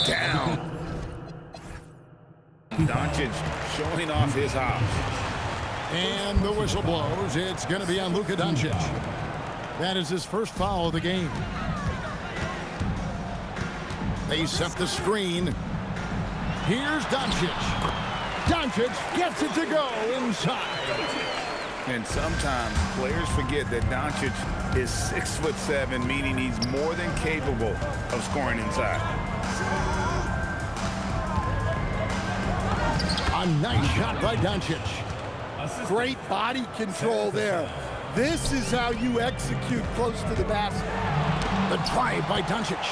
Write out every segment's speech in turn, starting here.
down. Doncic showing off his hops. And the whistle blows. It's going to be on Luka Doncic. That is his first foul of the game. They set the screen. Here's Doncic. Doncic gets it to go inside. And sometimes players forget that Doncic is 6'7", meaning he's more than capable of scoring inside. A nice shot by Doncic. Great body control there. This is how you execute close to the basket. The drive by Doncic.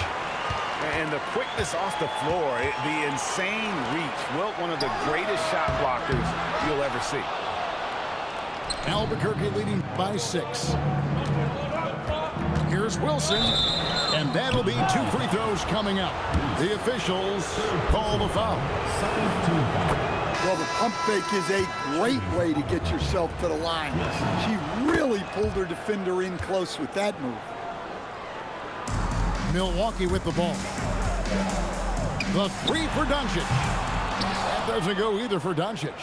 And the quickness off the floor, the insane reach. Wilt, one of the greatest shot blockers you'll ever see. Albuquerque leading by 6. Here's Wilson, and that'll be 2 free throws coming up. The officials call the foul. Well, the pump fake is a great way to get yourself to the line. She really pulled her defender in close with that move. Milwaukee with the ball. The 3 for Doncic. That doesn't go either for Doncic.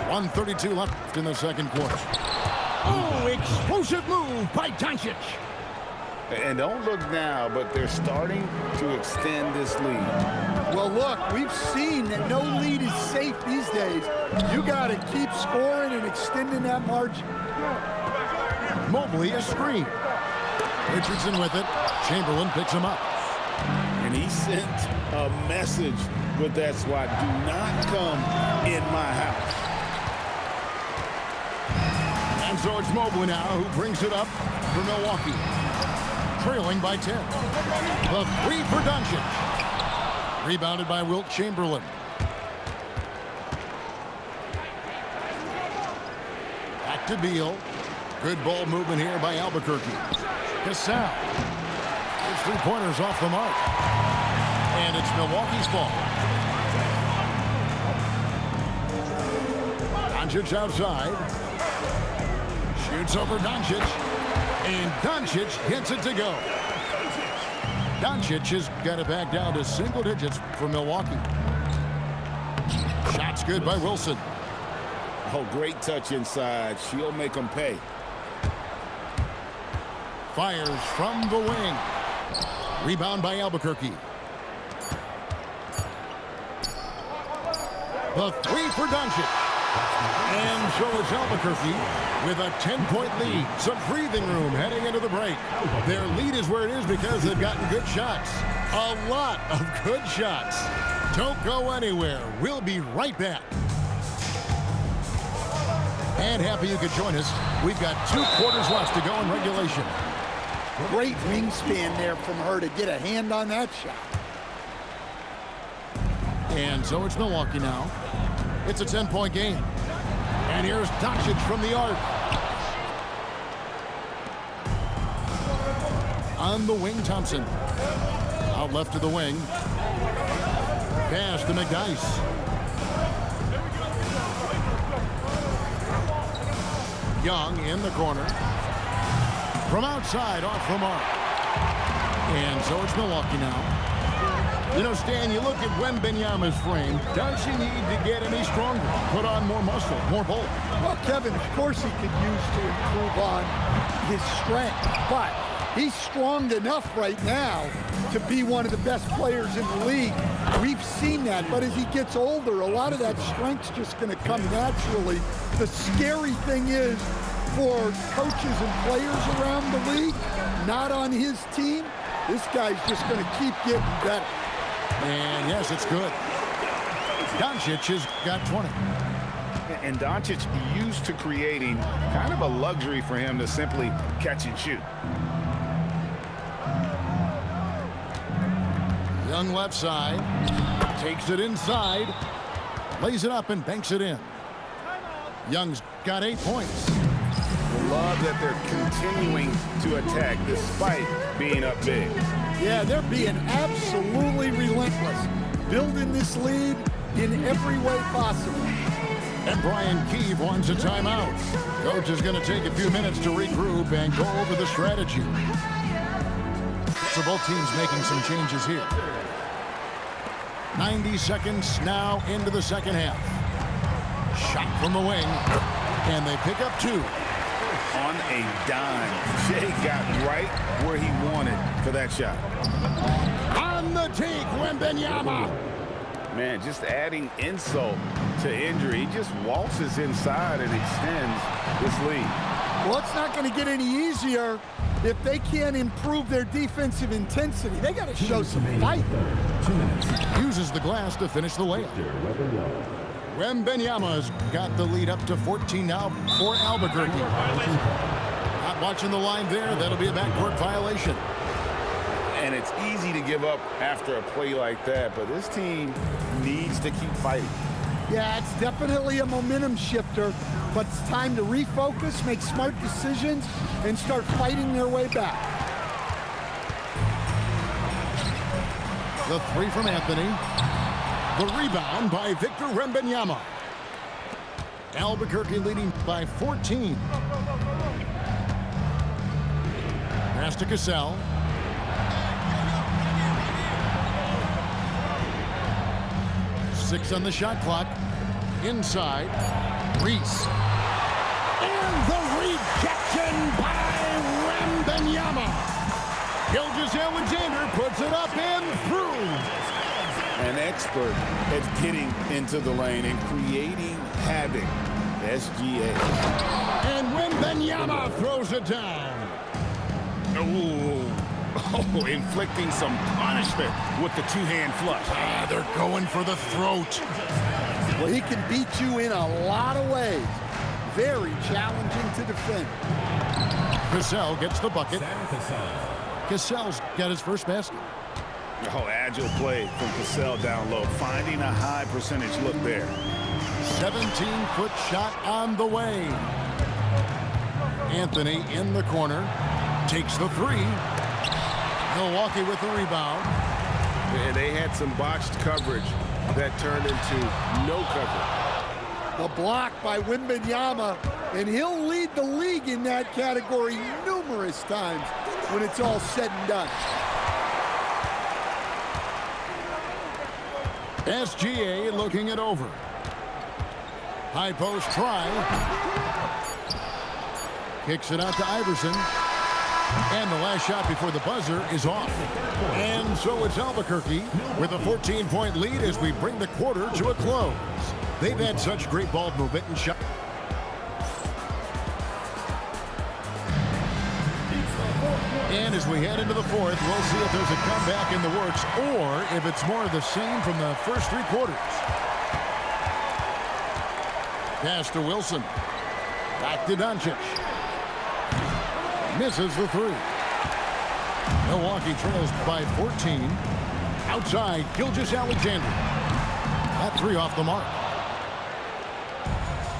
1:32 left in the second quarter. Oh, explosive move by Doncic. And don't look now, but they're starting to extend this lead. Well, look, we've seen that no lead is safe these days. You got to keep scoring and extending that margin. Mobley a screen. Richardson with it. Chamberlain picks him up. And he sent a message with that swat. Do not come in my house. And so it's Mobley now who brings it up for Milwaukee. Trailing by 10. The 3 for Doncic. Rebounded by Wilt Chamberlain. Back to Beal. Good ball movement here by Albuquerque. Gasol. His 3-pointers off the mark. And it's Milwaukee's ball. Doncic outside. Shoots over Doncic. And Doncic hits it to go. Doncic has got it back down to single digits for Milwaukee. Shots good by Wilson. Oh, great touch inside. She'll make them pay. Fires from the wing. Rebound by Albuquerque. The 3 for Doncic. And so is Albuquerque with a 10-point lead. Some breathing room heading into the break. Their lead is where it is because they've gotten good shots. A lot of good shots. Don't go anywhere. We'll be right back. And happy you could join us. We've got 2 quarters left to go in regulation. Great wingspan there from her to get a hand on that shot. And so it's Milwaukee now. It's a 10-point game. And here's Doncic from the arc. On the wing, Thompson. Out left to the wing. Pass to McDyess. Young in the corner. From outside, off the mark. And so it's Milwaukee now. You know, Stan, you look at Wembanyama's frame. Does he need to get any stronger? Put on more muscle, more bulk? Well, Kevin, of course he could use to improve on his strength, but he's strong enough right now to be one of the best players in the league. We've seen that, but as he gets older, a lot of that strength's just going to come naturally. The scary thing is, for coaches and players around the league, not on his team, this guy's just going to keep getting better. And yes, it's good. Doncic has got 20. And Doncic used to creating kind of a luxury for him to simply catch and shoot. Young left side. Takes it inside. Lays it up and banks it in. Young's got 8 points. Love that they're continuing to attack despite being up big. Yeah, they're being absolutely relentless, building this lead in every way possible. And Brian Keefe wants a timeout. Coach is going to take a few minutes to regroup and go over the strategy. So both teams making some changes here. 90 seconds now into the second half. Shot from the wing, and they pick up 2. On a dime, Jay got right where he wanted for that shot. On the take, Wembanyama. Man, just adding insult to injury. He just waltzes inside and extends this lead. Well, it's not going to get any easier if they can't improve their defensive intensity. They got to show some fight. Uses the glass to finish the layup. Wembanyama's got the lead up to 14 now for Albuquerque. Not watching the line there. That'll be a backcourt violation. And it's easy to give up after a play like that, but this team needs to keep fighting. Yeah, it's definitely a momentum shifter, but it's time to refocus, make smart decisions, and start fighting their way back. The 3 from Anthony. The rebound by Victor Wembanyama. Albuquerque leading by 14. Pass to Cassell. Six on the shot clock. Inside. Reese. And the rejection by Wembanyama. Gilgeous-Alexander puts it up and through. An expert at getting into the lane and creating havoc. SGA. And Wembanyama throws it down. Oh, inflicting some punishment with the two-hand flush. They're going for the throat. Well, he can beat you in a lot of ways. Very challenging to defend. Cassell gets the bucket. Cassell's got his first basket. Oh, agile play from Cassell down low, finding a high percentage look there. 17-foot shot on the way. Anthony in the corner. Takes the 3. Milwaukee with the rebound. And they had some botched coverage that turned into no coverage. The block by Wembanyama, and he'll lead the league in that category numerous times when it's all said and done. SGA looking it over. High post try. Kicks it out to Iverson. And the last shot before the buzzer is off. And so it's Albuquerque with a 14-point lead as we bring the quarter to a close. They've had such great ball movement and shot. And as we head into the fourth, we'll see if there's a comeback in the works or if it's more of the same from the first 3 quarters. Pass to Wilson. Back to Doncic. Misses the 3. Milwaukee trails by 14. Outside, Gilgeous-Alexander. That 3 off the mark.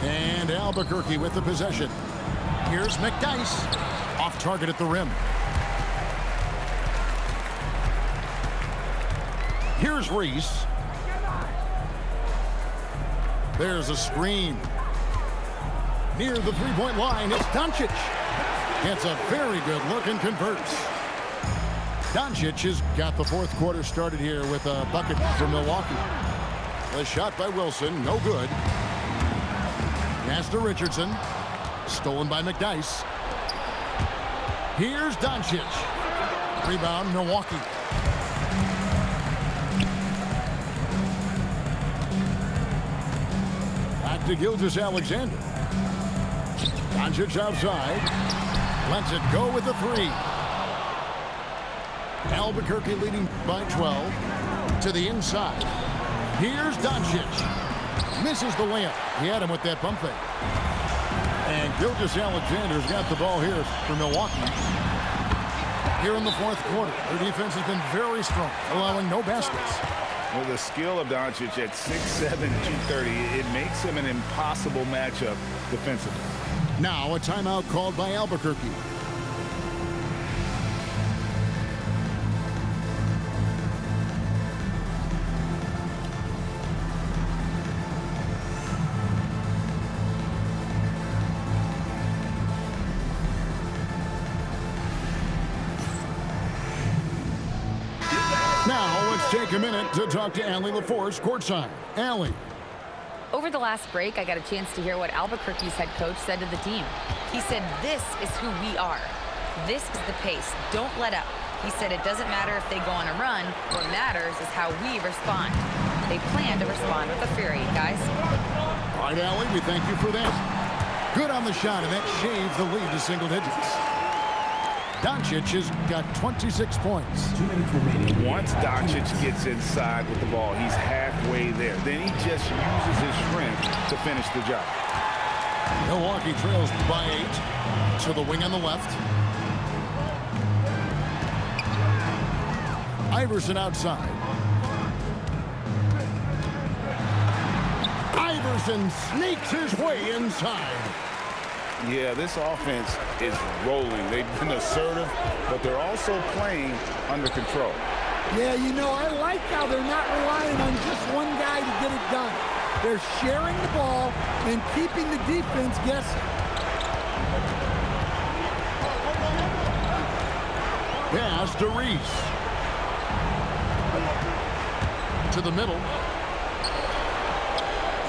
And Albuquerque with the possession. Here's McDyess. Off target at the rim. Here's Reese. There's a screen. Near the three-point line, it's Doncic. Gets a very good look and converts. Doncic has got the fourth quarter started here with a bucket for Milwaukee. The shot by Wilson, no good. Pass to Richardson. Stolen by McDyess. Here's Doncic. Rebound, Milwaukee. Back to Gilgeous-Alexander. Doncic outside. Lets it go with the 3. Albuquerque leading by 12. To the inside. Here's Doncic. Misses the layup. He had him with that pump fake. And Gilgeous-Alexander's got the ball here for Milwaukee. Here in the fourth quarter, their defense has been very strong, allowing no baskets. Well, the skill of Doncic at 6'7", 230, it makes him an impossible matchup defensively. Now a timeout called by Albuquerque. Let's take a minute to talk to Allie LaForce courtside. Allie. Over the last break, I got a chance to hear what Albuquerque's head coach said to the team. He said, "This is who we are. This is the pace. Don't let up." He said it doesn't matter if they go on a run. What matters is how we respond. They plan to respond with a fury, guys. All right, Allie, we thank you for that. Good on the shot, and that shaves the lead to single digits. Doncic has got 26 points. 2 minutes remaining. Once Doncic gets inside with the ball, he's halfway there. Then he just uses his strength to finish the job. Milwaukee trails by 8 to the wing on the left. Iverson outside. Iverson sneaks his way inside. Yeah, this offense is rolling. They've been assertive, but they're also playing under control. Yeah, you know, I like how they're not relying on just one guy to get it done. They're sharing the ball and keeping the defense guessing. Pass to Reese. To the middle.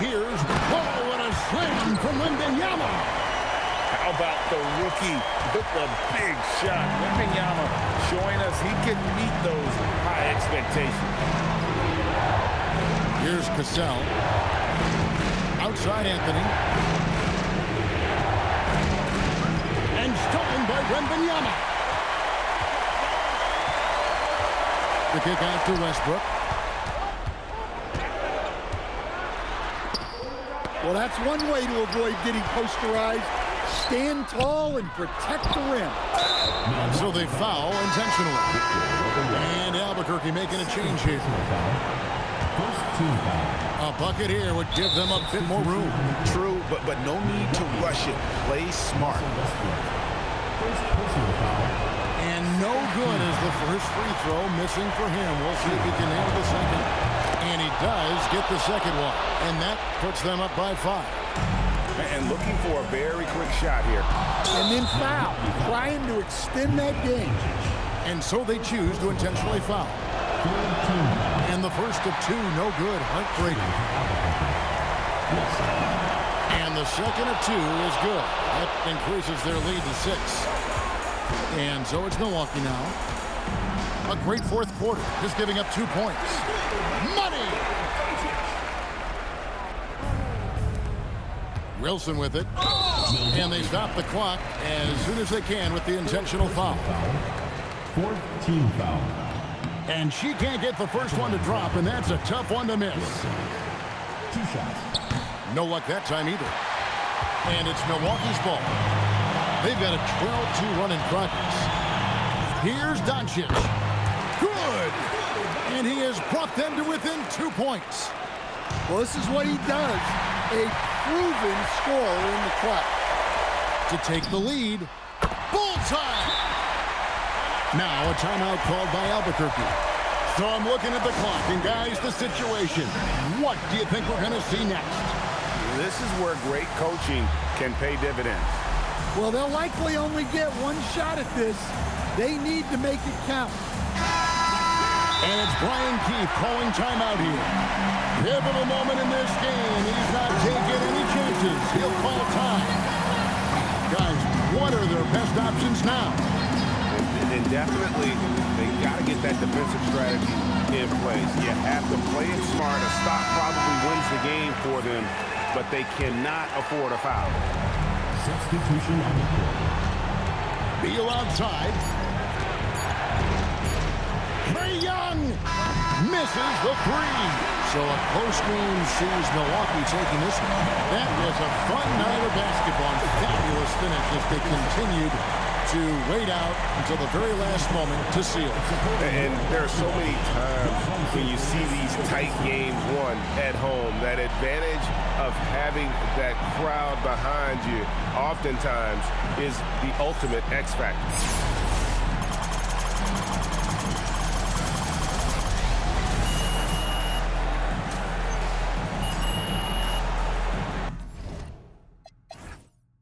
Here's Paul and a slam from Wembanyama. How about the rookie with a big shot? Wembanyama showing us he can meet those high expectations. Here's Cassell. Outside Anthony. And stolen by Wembanyama. The kick out to Westbrook. Well, that's one way to avoid getting posterized. Stand tall and protect the rim. So they foul intentionally. And Albuquerque making a change here. First team foul. A bucket here would give them a bit more room. True, but no need to rush it. Play smart. First personal foul. And no good is the first free throw missing for him. We'll see if he can handle the second. And he does get the second one. And that puts them up by 5. And looking for a very quick shot here. And then foul, trying to extend that game. And so they choose to intentionally foul. And the first of 2, no good, heartbreaking. And the second of 2 is good. That increases their lead to 6. And so it's Milwaukee now. A great fourth quarter, just giving up 2 points. Money! Wilson with it. And they stop the clock as soon as they can with the intentional foul. Fourth team foul. And she can't get the first one to drop, and that's a tough one to miss. 2 shots. No luck that time either. And it's Milwaukee's ball. They've got a 12-2 run in progress. Here's Doncic. Good! And he has brought them to within 2 points. Well, this is what he does. A proven scorer in the clutch. To take the lead. Bullseye! Now a timeout called by Albuquerque. So I'm looking at the clock, and guys, the situation. What do you think we're going to see next? This is where great coaching can pay dividends. Well, they'll likely only get one shot at this. They need to make it count. And it's Brian Keefe calling timeout here. Pivotal moment in this game. He's not taking any chances. He'll call time. Guys, what are their best options now? And definitely, they got to get that defensive strategy in place. You have to play it smart. A stop probably wins the game for them, but they cannot afford a foul. Substitution on the court. Beal outside. Trae Young misses the 3. So a close game sees Milwaukee taking this one. That was a fun night of basketball. Fabulous finish as they continued to wait out until the very last moment to seal. And there are so many times when you see these tight games won at home, that advantage of having that crowd behind you oftentimes is the ultimate X factor.